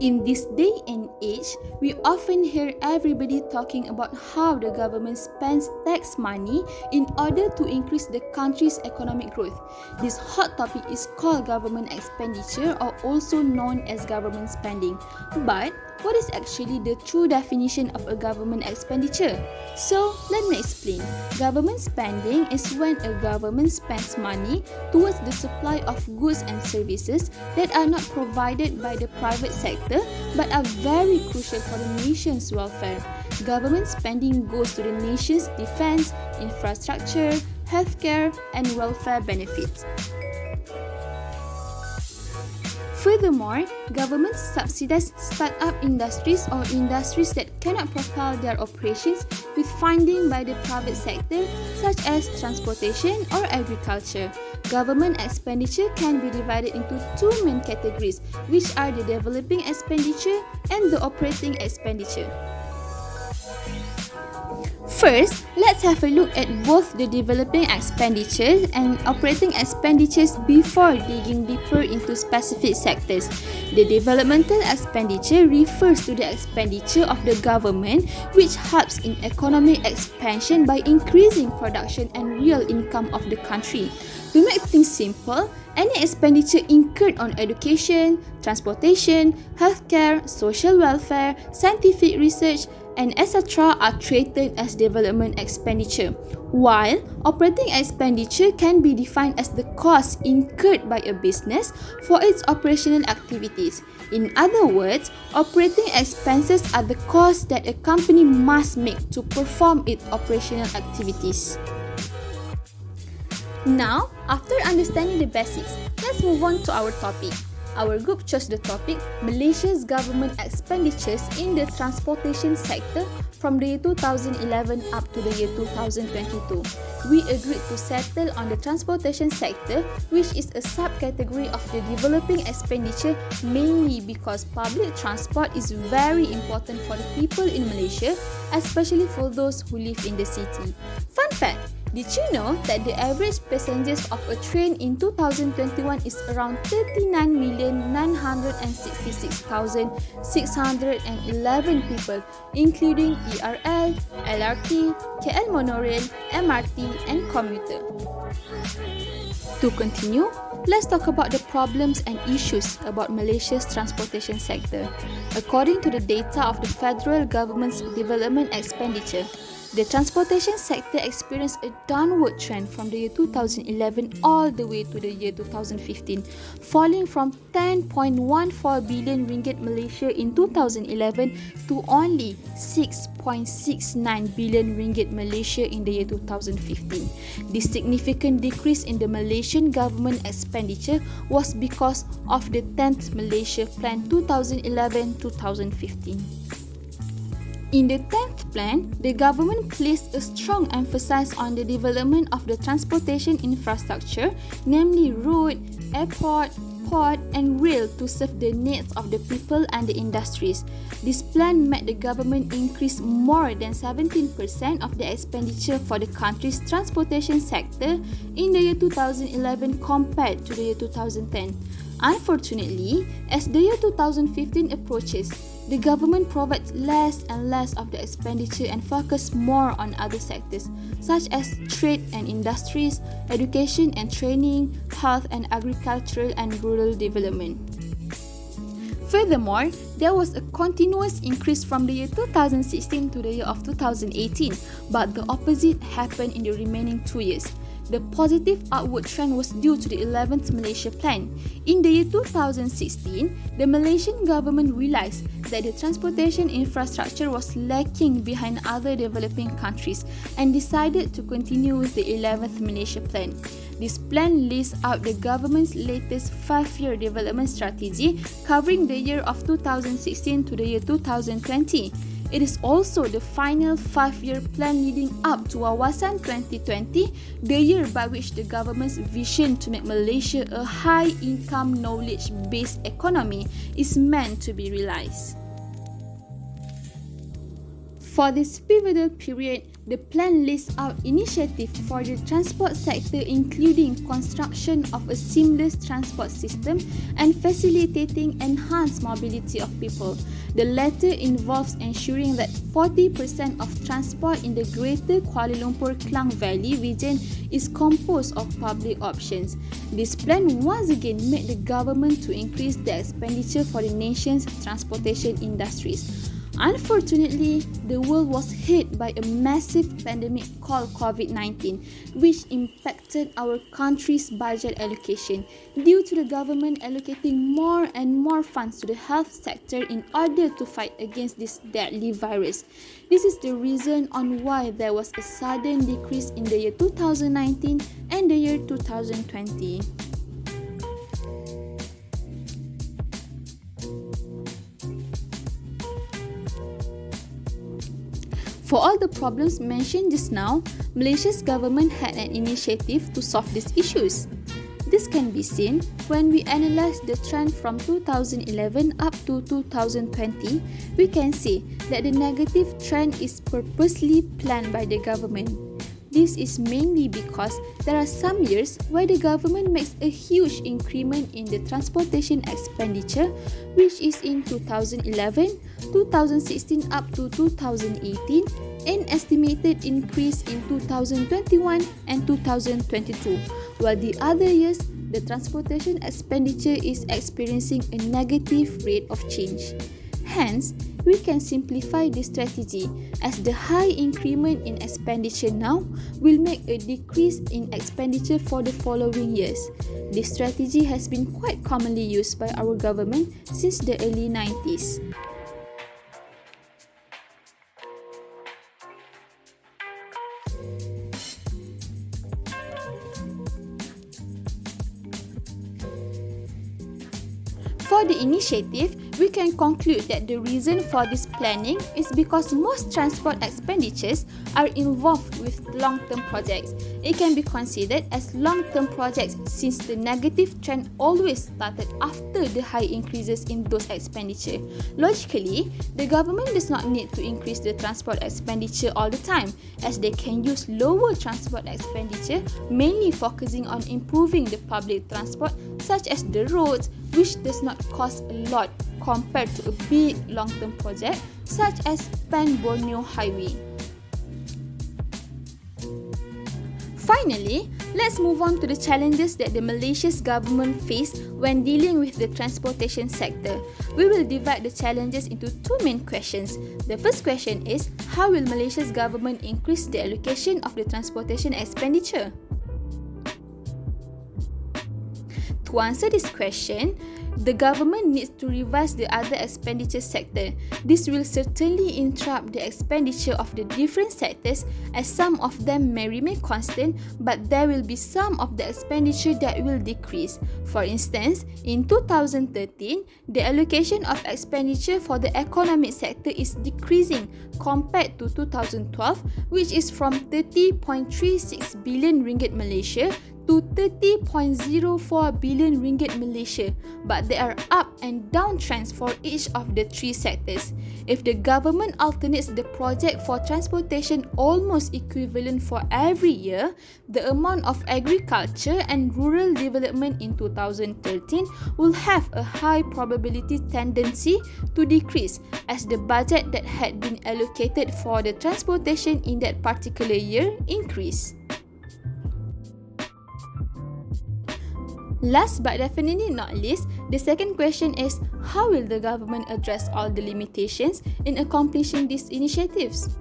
In this day and age, we often hear everybody talking about how the government spends tax money in order to increase the country's economic growth. This hot topic is called government expenditure, or also known as government spending. But what is actually the true definition of a government expenditure? So, let me explain. Government spending is when a government spends money towards the supply of goods and services that are not provided by the private sector but are very crucial for the nation's welfare. Government spending goes to the nation's defense, infrastructure, healthcare, and welfare benefits. Furthermore, governments subsidize start-up industries or industries that cannot propel their operations with funding by the private sector, such as transportation or agriculture. Government expenditure can be divided into two main categories, which are the developing expenditure and the operating expenditure. First, let's have a look at both the developing expenditures and operating expenditures before digging deeper into specific sectors. The developmental expenditure refers to the expenditure of the government which helps in economic expansion by increasing production and real income of the country. To make things simple, any expenditure incurred on education, transportation, healthcare, social welfare, scientific research, and etc. are treated as development expenditure, while operating expenditure can be defined as the cost incurred by a business for its operational activities. In other words, operating expenses are the costs that a company must make to perform its operational activities. Now, after understanding the basics, let's move on to our topic. Our group chose the topic Malaysia's government expenditures in the transportation sector from the year 2011 up to the year 2022. We agreed to settle on the transportation sector, which is a subcategory of the developing expenditure, mainly because public transport is very important for the people in Malaysia, especially for those who live in the city. Fun fact! Did you know that the average passengers of a train in 2021 is around 39,966,611 people, including ERL, LRT, KL Monorail, MRT, and commuter? To continue, let's talk about the problems and issues about Malaysia's transportation sector. According to the data of the federal government's development expenditure, the transportation sector experienced a downward trend from the year 2011 all the way to the year 2015, falling from 10.14 billion ringgit Malaysia in 2011 to only 6.69 billion ringgit Malaysia in the year 2015. This significant decrease in the Malaysian government expenditure was because of the 10th Malaysia Plan 2011-2015. In the 10th plan, the government placed a strong emphasis on the development of the transportation infrastructure, namely road, airport, port and rail to serve the needs of the people and the industries. This plan made the government increase more than 17% of the expenditure for the country's transportation sector in the year 2011 compared to the year 2010. Unfortunately, as the year 2015 approaches, the government provides less and less of the expenditure and focus more on other sectors such as trade and industries, education and training, health and agricultural and rural development. Furthermore, there was a continuous increase from the year 2016 to the year of 2018, but the opposite happened in the remaining 2 years. The positive upward trend was due to the 11th Malaysia Plan. In the year 2016, the Malaysian government realized that the transportation infrastructure was lacking behind other developing countries and decided to continue with the 11th Malaysia Plan. This plan lists out the government's latest 5-year development strategy covering the year of 2016 to the year 2020. It is also the final 5-year plan leading up to Wawasan 2020, the year by which the government's vision to make Malaysia a high-income, knowledge-based economy is meant to be realized. For this pivotal period, The plan lists out initiatives for the transport sector, including construction of a seamless transport system and facilitating enhanced mobility of people. The latter involves ensuring that 40% of transport in the Greater Kuala Lumpur Klang Valley region is composed of public options. This plan once again made the government to increase the expenditure for the nation's transportation industries. Unfortunately, the world was hit by a massive pandemic called COVID-19, which impacted our country's budget allocation due to the government allocating more and more funds to the health sector in order to fight against this deadly virus. This is the reason on why there was a sudden decrease in the year 2019 and the year 2020. For all the problems mentioned just now, Malaysia's government had an initiative to solve these issues. This can be seen when we analyze the trend from 2011 up to 2020. We can see that the negative trend is purposely planned by the government. This is mainly because there are some years where the government makes a huge increment in the transportation expenditure, which is in 2011, 2016 up to 2018, and estimated increase in 2021 and 2022, while the other years, the transportation expenditure is experiencing a negative rate of change. Hence, we can simplify this strategy as the high increment in expenditure now will make a decrease in expenditure for the following years. This strategy has been quite commonly used by our government since the early 90s. For the initiative, we can conclude that the reason for this planning is because most transport expenditures are involved with long-term projects. It can be considered as long-term projects since the negative trend always started after the high increases in those expenditure. Logically, the government does not need to increase the transport expenditure all the time, as they can use lower transport expenditure, mainly focusing on improving the public transport such as the roads, which does not cost a lot compared to a big long-term project such as Pan Borneo Highway. Finally, let's move on to the challenges that the Malaysia's government faced when dealing with the transportation sector. We will divide the challenges into two main questions. The first question is, how will Malaysia's government increase the allocation of the transportation expenditure? To answer this question, the government needs to revise the other expenditure sector. This will certainly interrupt the expenditure of the different sectors, as some of them may remain constant, but there will be some of the expenditure that will decrease. For instance, in 2013, the allocation of expenditure for the economic sector is decreasing compared to 2012, which is from 30.36 billion ringgit Malaysia to 30.04 billion ringgit Malaysia, but there are up and down trends for each of the three sectors. If the government alternates the project for transportation almost equivalent for every year, the amount of agriculture and rural development in 2013 will have a high probability tendency to decrease, as the budget that had been allocated for the transportation in that particular year increase. Last but definitely not least, the second question is, how will the government address all the limitations in accomplishing these initiatives?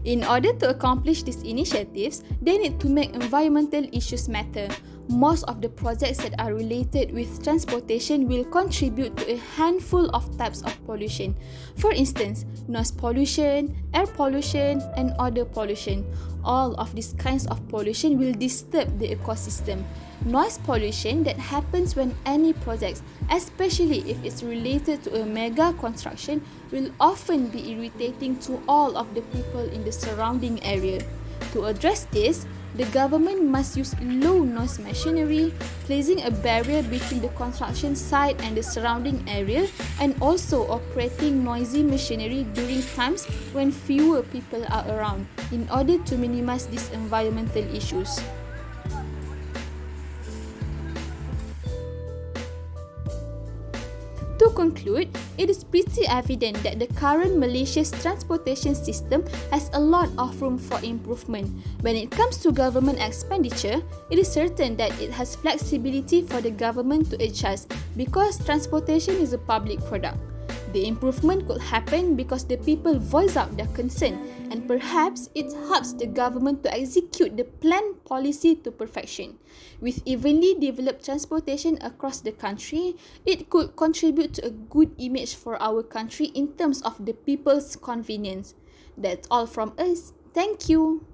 In order to accomplish these initiatives, they need to make environmental issues matter. Most of the projects that are related with transportation will contribute to a handful of types of pollution. For instance, noise pollution, air pollution, and odor pollution. All of these kinds of pollution will disturb the ecosystem. Noise pollution that happens when any projects, especially if it's related to a mega construction, will often be irritating to all of the people in the surrounding area. To address this, The government must use low-noise machinery, placing a barrier between the construction site and the surrounding area, and also operating noisy machinery during times when fewer people are around in order to minimize these environmental issues. To conclude, it is pretty evident that the current Malaysia's transportation system has a lot of room for improvement. When it comes to government expenditure, it is certain that it has flexibility for the government to adjust because transportation is a public product. The improvement could happen because the people voice out their concern, and perhaps it helps the government to execute the planned policy to perfection. With evenly developed transportation across the country, it could contribute to a good image for our country in terms of the people's convenience. That's all from us. Thank you.